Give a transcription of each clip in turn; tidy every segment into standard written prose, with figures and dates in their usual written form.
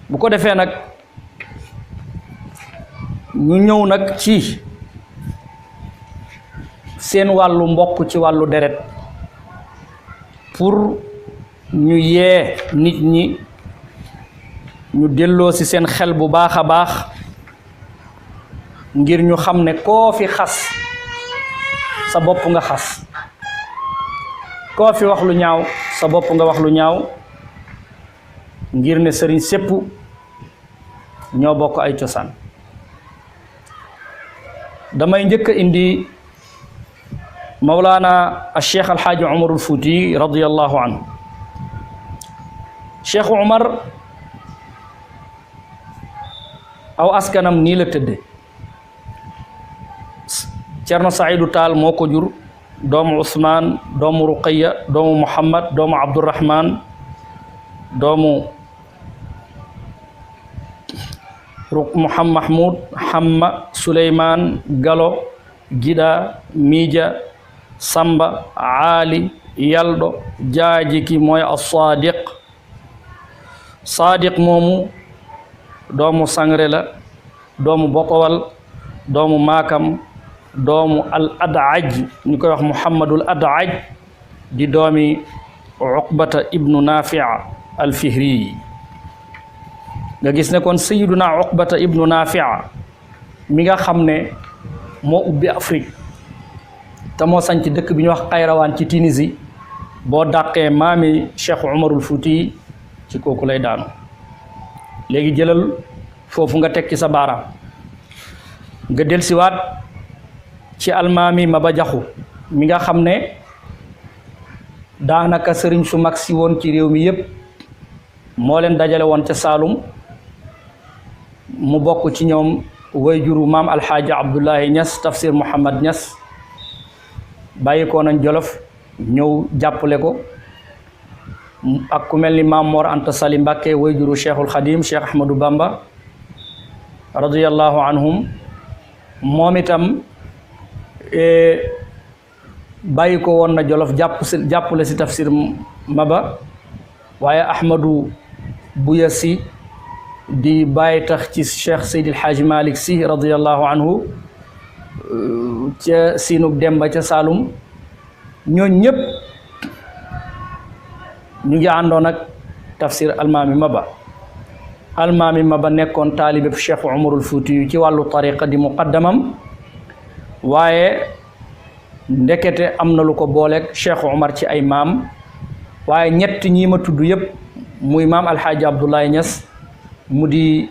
bu ko defee nag ñu ñëw nag ci seen wàllu mbokk ci wàllu deret pour ñu yee nit ñi ñu delloo ci seen xel bu baax a baax ngir ñu xam ne koo fi xas sa bopp nga xas koo fi wax lu ñaaw sa bopp nga wax lu ñaaw ngir ne sëriñ sépp ñoo bokk ay cosaan damay njëkk a indi mawlaana al cheikh alxaaji umarul fuuti radiyallahu anhu cheikh umar aw askanam nii la tëdde Cerno Saidu Taal moo ko jur doomu Usmaan doomu Ruqayya doomu Muhammad doomu Abdurrahman doomu Mahmud Hamma Suleymaan Galo Gida Miija Samba Ali Yaldo jaaji ki mooy as-Saadiq Saadiq moomu doomu Sangre la doomu Bokowal doomu Maakam doomu al Adaj ñu koy wax Muhammadul Adaj di doomi Uqbata ibnu Nafia al Fihri nga gis ne kon sayiduna Uqbata ibnu Nafia mi nga xam ne moo ubbi Afrique te moo sanc dëkk bi ñu wax Xayrawaan ci Tunisie boo dàqee maami Cheikh Umarul Fuuti ci kooku lay daanu léegi jëlal foofu nga teg ci sa baaraam nga delsiwaat ci almaami Maba Jaxu mi nga xam ne daanaka sëriñ su mag si woon ci réew mi yépp moo leen dajale woon ca Saalum mu bokk ci ñoom wayjuru maam alxaaji Abdullahi Ñas tafsir Muhammad Ñas bàyyi ko nañ Jolof ñëw jàppale ko ak ku mel ni maam Mor Anta Sali Mbàkke wayjuru Cheikhul Xadim Cheikh Ahmadou Bamba radiyallahu anhum moom itam bàyyi ko woon na Jolof jàppale si tafsir Maba waaye Ahmadou Buya Si di bàyyi tax ci Cheikh Seydil Haaji Malick Si radiyallahu anhu ca Siinug Demba ca Saalum ñooñ ñëpp ñu ngi àndoon ak tafsir almaami Maba nekkoon taalibeb Cheikh Umarul Fuuti yu ci wàllu tariqa di muqaddamam waaye ndekete am na lu ko booleeg Cheikh Umar ci ay maam waaye ñett ñii ma tudd yëpp muy maam alxaaji Abdoulaye Niass mu di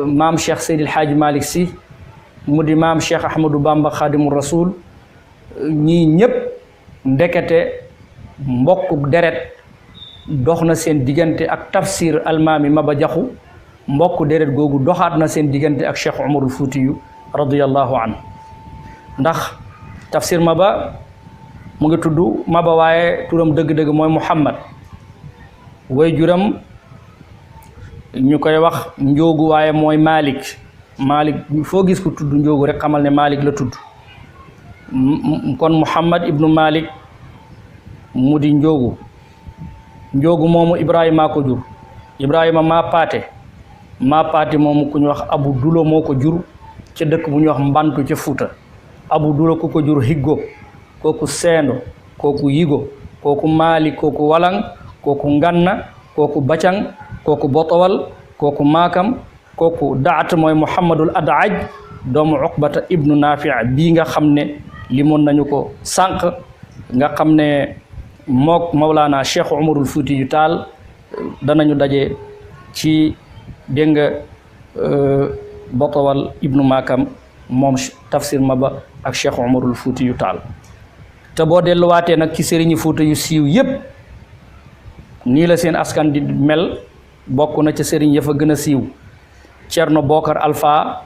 maam Cheikh Seydil Haaji Malick Sy mu di maam Cheikh Ahmadou Bamba Khadimul Rasoul ñii ñëpp ndekete mbokku deret dox na seen diggante ak tafsir almaami Maba Jaxu mbokku deret googu doxaat na seen diggante ak Cheikh Umarul Fuuti yu radiyallahu anhu ndax tafsir Maba mu ngi tudd Maba waaye turam dëgg-dëgg mooy Muhammad way juram ñu koy wax njóogu waaye mooy Malik foo gis ku tudd njóogu rek xamal ne Malik la tudd kon Muhammad ibnu Malik mu di njóogu moomu Ibrahima ko jur Ibrahima maa paate moomu ku ñu wax Abu Dulo moo ko jur ca dëkk bu ñu wax Mbantu ca Fuuta Abu Dulo ku ko jur Higgo kooku Seendo kooku Yigo kooku Maali kooku Walang kooku Nganna kooku Bacang kooku Botowal kooku Maakam kooku Daat mooy Muhammadul Adaj doomu Uqbata ibnu Nafia bii nga xam ne limoon nañu ko sànq nga xam ne mook Mawlaana Cheikh Umarul Fuuti yu Taal danañu daje ci dégg nga Botowal ibnu Maakam moom tafsir Maba ak Cheikh Umarul Fuuti yu Taal te boo delluwaatee nag ci sëriñi Fuuta yu siiw yépp nii la seen askan di mel bokk na ca sëriñ ya fa gën a siiw Cerno Bokar Alpha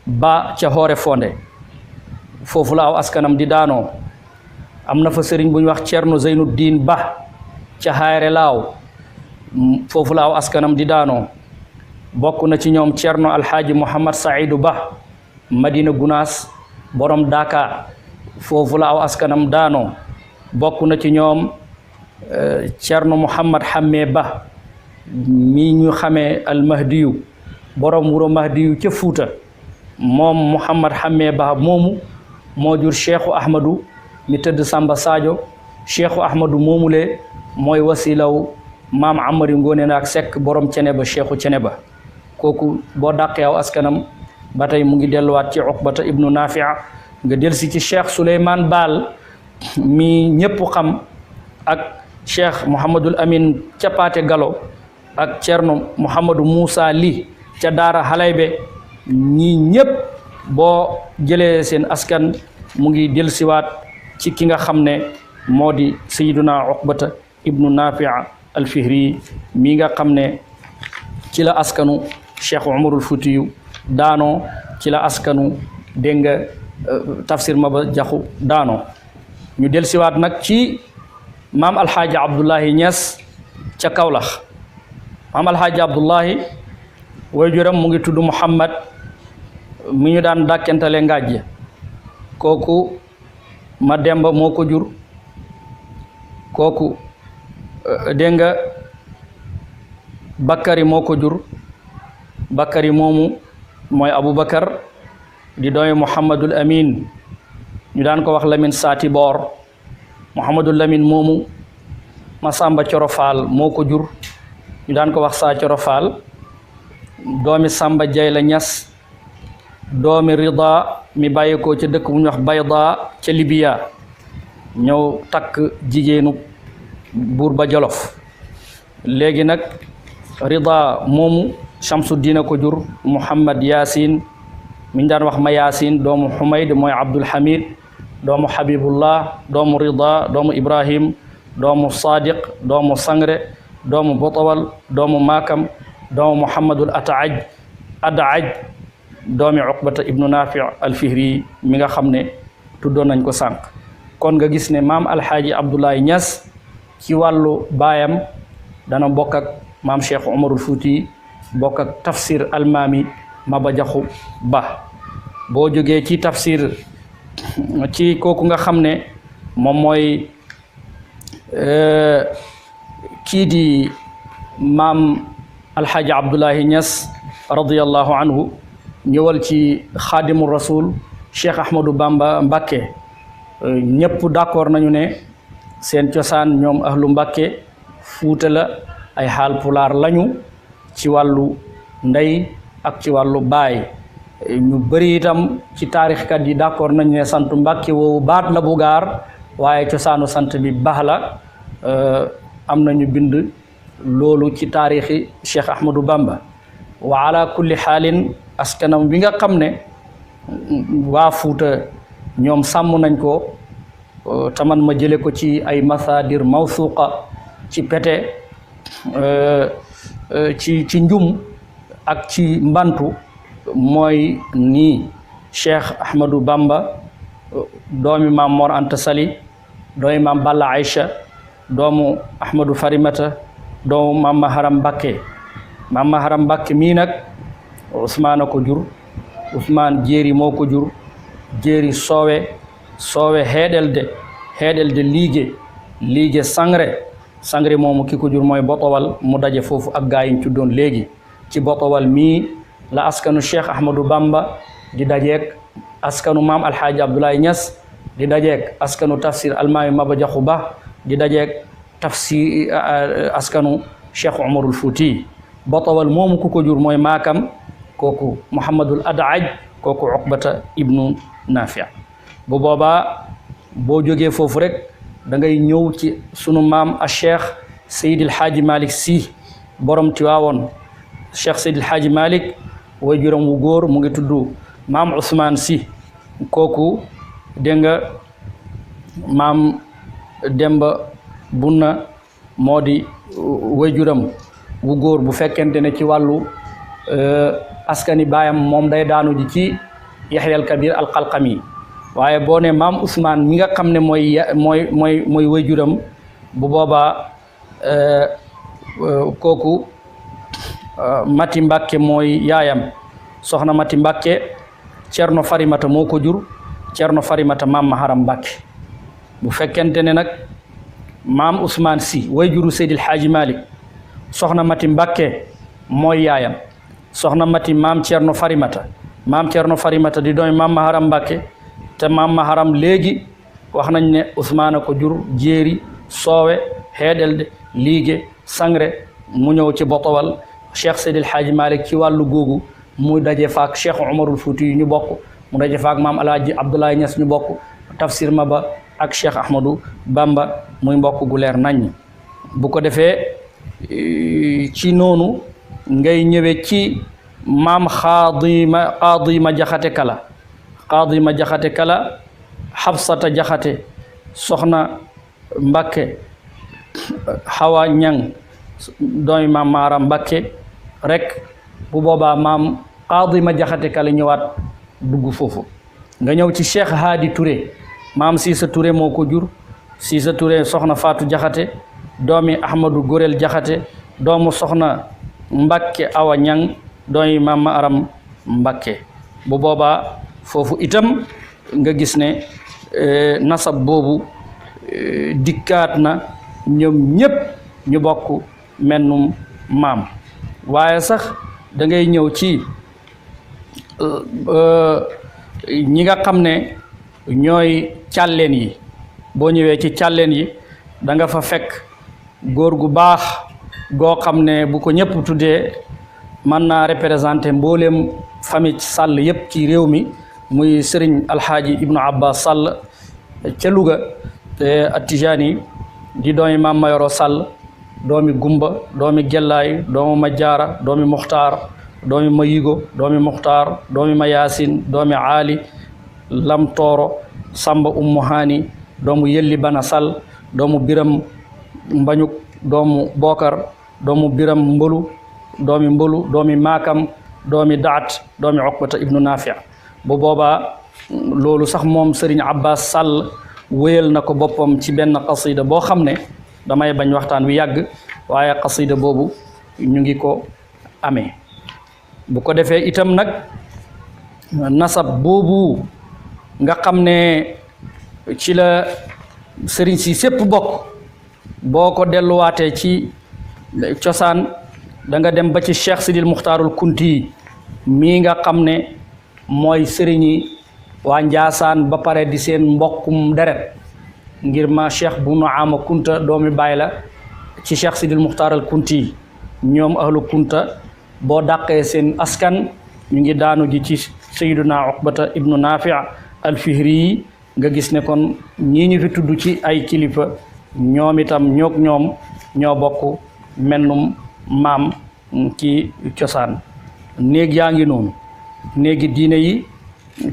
Ba ca Hoore Fonde foofu la aw askanam di daanoo am na fa sëriñ bu ñu wax Cerno Zeynuddin Ba ca Hayre Laaw foofu la aw askanam di daanoo bokk na ci ñoom Cerno Alxaaji Muhammad Saidu Ba Madina Gunaas borom Daaka foofu la aw askanam daanoo bokk na ci ñoom Cerno Muhammad Hamme Ba mi ñu xamee al mahdiyu borom wuro mahdiyu ca Fuuta moom Mouhamad Hamme Ba moomu moo jur Cheikhu Ahmadu mi tëdd Samba Sadio Cheikhu Ahmadu moomule mooy wasilaw maam Amari Ngoone Ndaak Sekk borom Ceneba Cheikhu Ceneba kooku boo dàqee aw askanam ba tey mu ngi delluwaat ci Uqbata ibnu Nafia nga delsi ci Cheikh Souleymane Baal mi ñëpp xam ak Cheikh Mouhamadul Amin ca Paate Galo ak Cerno Mouhamadou Moussa Li ca Daara Halaybe ñii ñëpp boo jëlee seen askan mu ngi delsiwaat ci ki nga xam ne moo di Sayyiduna Uqbata ibnu Nafia al-Fihri mi nga xam ne ci la askanu Cheikh Umarul Fuutiyu daanoo ci la askanu dégg nga Tafsir Maba Jaxu daanoo ñu delsiwaat nag ci maam alxaaji Abdullahi Ñas ca Kawlax maam alxaaji Abdullahi waajuram mu ngi tudd Muhammad mi ñu daan dàkkentale ngàjj kooku ma demba moo ko jur kooku dégg nga Bakari moo ko jur Bakari moomu mooy Aboubacar di doomi Muhammadul Amin ñu daan ko wax Lamin Saati Boor Muhammadul Lamin moomu Masamba Coro Faal moo ko jur ñu daan ko wax Saa Coro Faal doomi Samba Jayla Ñas doomi Rida mi bàyyi ko ca dëkk bu ñu wax Bayda ca Libiya ñëw takk jigéenu buur ba Jolof léegi nag Rida moomu Shamsuddin ko jur Muhammad Yaasin mi ñu daan wax ma Yaasin doomu Humayd mooy Abdul Hamid doomu Habibullah doomu Rida doomu Ibrahim doomu Sadiq doomu Sangre doomu Botawal doomu Makam doomu Muhammadul Adaaj doomi Uqbata ibnu Nafi al-Fihri mi nga xam ne tuddoon nañ ko sànq kon nga gis ne maam alxaaji Abdoulaye Niass ci wàllu baayam dana bokk ak maam Cheikh Umarul Fuuti bokk ak tafsir almaami Maba Jaxu Ba boo jógee ci tafsir ci kooku nga xam ne moom mooy kii di maam alxaaji Abdoulaye Niass radiyallahu anhu ñëwal ci xaadimu rasul Cheikh Ahmadou Bamba Mbakke ñëpp d'accord nañu ne seen cosaan ñoom ahlu Mbakke Fuuta la ay xaal pulaar lañu ci wàllu ndey ak ci wàllu baay ñu bëri itam ci taarixkat yi d'accord nañu ne santu Mbakke woowu baat la bu gaar waaye cosaanu sant bi baax la am nañu bind loolu ci taarixi Cheikh Ahmadou Bamba wa ala kulli xaalin askanam bi nga xam ne waa Fuuta ñoom sàmm nañ ko taman ma jële ko ci ay masadir mawsuqa ci pete ci njum ak ci mbantu mooy nii Cheikh Ahmadou Bamba doomi maam Mor Anta Sali doomi maam Balla Aïcha doomu Ahmadou Farimata doomu maam Maharam Mbakke mii nag Ousmane a ko jur Ousmane jéeri moo ko jur jéeri soowe heeɗelde liige sangre moomu ki ko jur mooy Botowal mu daje foofu ak gaa yiñ tuddoon léegi ci Botowal mii la askanu Cheikh Ahmadou Bamba di dajeek askanu maam alxaaji Abdoulaye Niass di dajeek askanu tafsir almaami Maba Jaxu Ba di dajeek tafsir askanu Cheikh Umarul Fuuti Botowal moomu ku ko jur mooy Maakam kooku Muhammadul Adaaj kooku Uqbata ibnu Nafia bu boobaa boo jógee foofu rek da ngay ñëw ci sunu maam a Cheikh Seydil Haaji Malick Sy borom Tiwaawoon Cheikh Seydil Haaji Malick way juróom wu góor mu ngi tudd maam Ousmane Sy kooku dégg nga maam Demba Bunna moo di way juróom wu góor bu fekkente ne ci wàllu askani baayam moom day daanu ji ci Yaxya al Kabir al Qalqami waaye boo ne maam Ousmane mi nga xam ne mooy waajuram bu boobaa kooku Mati Mbàkke mooy yaayam soxna Mati Mbàkke Cerno Farimata moo ko jur Cerno Farimata maam Maharam Mbàkke bu fekkente ne nag maam Ousmane Sy waajuru Seydil Haaji Malick soxna Mati Mbàkke mooy yaayam. soxna Mati maam Thierno Farimata di doomi maam Maharam Mbàkke te maam Maharam léegi wax nañ ne Ousmane ko jur jéeri soowe xeedelde liige sangre mu ñëw ci Botowal Cheikh Seydil Hadji Malick ci wàllu googu mu daje faak Cheikh Umarul Fuuti yu ñu bokk mu daje faak maam Alaaji Abdoulaye Niass ñu bokk tafsir ma ba ak Cheikh Ahmadou Bamba muy mbokk gu leer nañ bu ko defee ci noonu ngay ñëwee ci maam Xaadima Jaxate Kala Xabsata Jaxate soxna Mbakke Xawa Ñang doomi maam Maaram Mbakke rek bu boobaa maam Xaadima Jaxate Kala ñëwaat dugg foofu nga ñëw ci Cheikh Haadi Touré maam Siisa Touré moo ko jur Siisa Touré soxna Faatu Jaxate doomi Ahmadu Gorel Jaxate doomu soxna Mbakke Awa Ñang doomi maam Maaram Mbakke bu boobaa foofu itam nga gis ne nasab boobu dikkaat na ñoom ñépp ñu bokk mennum maam waaye sax da ngay ñëw ci ñi nga xam ne ñooy càlleen yi boo ñëwee ci càlleen yi da nga fa fekk góor gu baax goo xam ne bu ko ñëpp tuddee mën naa représenté mbooleem famille Sall yépp ci réew mi muy sëriñ alxaaji ibnu abbas Sall ca Louga te Atijani di doomi maam Mayoro Sall doomi Gumba doomi Gellaay doomi Majaara doomi Muxtaar doomi Mayigo doomi Muxtaar doomi Mayasin doomi Ali Lam Tooro Samba Ummu Hani doomu Yelli Bana Sall doomu Biram Mbañuk doomu Bokar doomu Biram Mbolu doomi Maakam doomi Daat doomi Uqbata ibnu Nafi bu boobaa loolu sax moom Sëriñ Abbas Sall wéyal na ko boppam ci benn qasida boo xam ne damay bañ waxtaan wi yàgg waaye qasida boobu ñu ngi ko amee bu ko defee itam nag nasab boobu nga xam ne ci la sëriñ si sépp bokk boo ko delluwaatee ci cosaan da nga dem ba ci Cheikh Sidil Muxtaarul Kunti mii nga xam ne mooy sëriñi waa Njaasaan ba pare di seen mbokkum deret ngir ma Cheikh Bunu Ama Kunta doomi baay la ci Cheikh Sidil Muxtaaral Kunti ñoom ahlu Kunta boo dàqee seen askan ñu ngi daanu ji ci Sayyiduna Uqbata ibnu Nafi al Fihri yi nga gis ne kon ñii ñu fi tudd ci ay kilifa ñoom itam ñoom ñoo bokk mennum maam ci cosaan néeg yaa ngi noonu néegi diine yi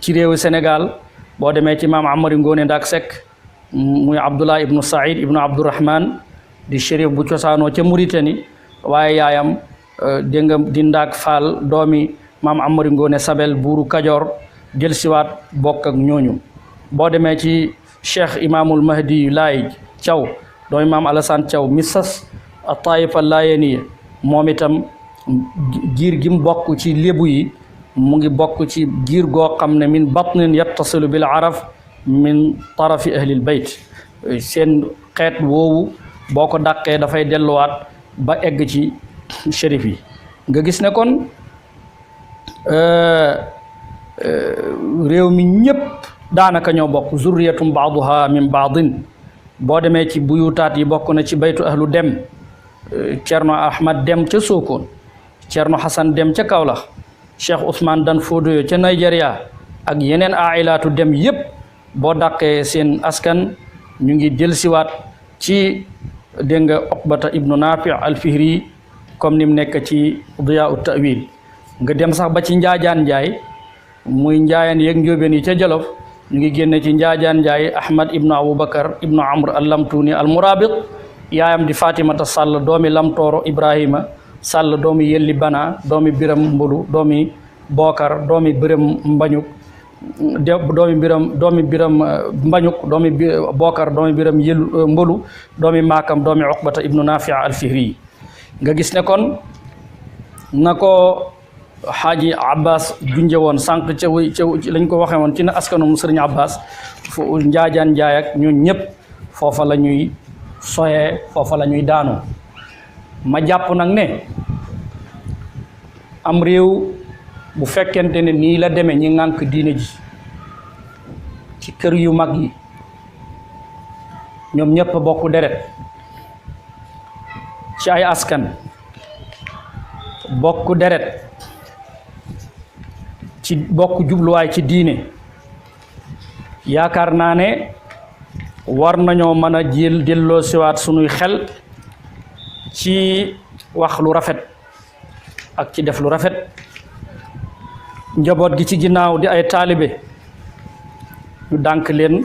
ci réewu Sénégal boo demee ci maam Amari Ngoone Ndak Seck muy Abdullah ibnu Saïd ibnu Abdourahman di shérif bu cosaanoo ca Mauritanie waaye yaayam dégg nga di Ndak Fall doomi maam Amari Ngoone Sabel buuru Kajoor del siwaat bokk ak ñooñu boo demee ci Cheikh Imaamul Mahdi Laay Thiaw doomi maam Alassane Thiaw misas a taifa Laayeniya moom itam giir gi mu bokk ci lébu yi mu ngi bokk ci giir goo xam ne min batnin yattasilu bil araf min tarafi ahlil bayt seen xeet woowu boo ko dàqee dafay delluwaat ba egg ci shérif yi nga gis ne kon réew mi ñépp daanaka ñoo bokk zurriyatum baaduha min baadin boo demee ci buyutaat yi bokk na ci baytu ahlu dem Cerno Ahmad Dem ca Sokone Cerno Hasan Dem ca Kaolack Cheikh Ousmane Dan Fodoyo ca Nigeria ak yeneen ailaatu dem yépp boo dàqee seen askan ñu ngi delsiwaat ci dégg nga Uqbata ibnu Nafi al Fihri comme ni mu nekk ci Diyaa ut Ta'wil nga dem sax ba ci Njaajaan Njaay muy njaayaan yeeg njóobeen yi ca Jolof ñu ngi génne ci Njaajaan Njaay Ahmad ibnu Abubakar ibnu Amr al Lamtuni al Murabit yaayam di Fatimata Sall doomi Lamtooro Ibrahima Sall doomi Yelli Bana doomi Biram Mbulu doomi Bokar doomi Biram Mbañuk doomi Biram Mbañuk doomi Bokar doomi Biram Yelu Mbulu doomi Maakam doomi Uqbata ibnu Nafi al Fihri nga gis ne kon na ko Xaaji Abbas junje woon sànq ca lañ ko waxee woon ci na askanum Sëriñ Abbas fu Njaajaan Njaay ak ñun ñëpp foofa la ñuy soyee foofa la ñuy daanu ma jàpp nag ne am réew bu fekkente ne nii la demee ñi ŋànk diine ji ci kër yu mag yi ñoom ñëpp bokk deret ci ay askan bokk deret ci bokk jubluwaay ci diine yaakaar naa ne war nañoo mën a delloo siwaat sunuy xel ci wax lu rafet ak ci def lu rafet njaboot gi ci ginnaaw di ay taalibe ñu dànk leen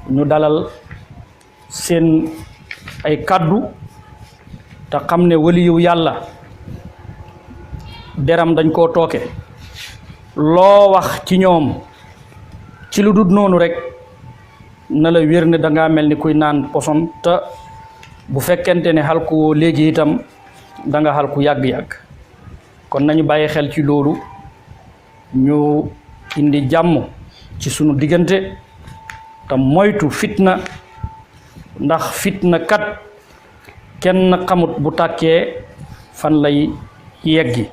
ñu dalal seen ay kàddu te xam ne waliyu yàlla deram dañ koo tooke loo wax ci ñoom ci lu dul noonu rek na la wér ne dangaa mel ni kuy naan poson te bu fekkente ne xalku woo léegi itam danga xalku yàgg-yàgg kon nañu bàyyi xel ci loolu ñu indi jàmm ci sunu diggante te moytu fitna ndax fitna kat kenn xamut bu tàkkee fan lay yeggi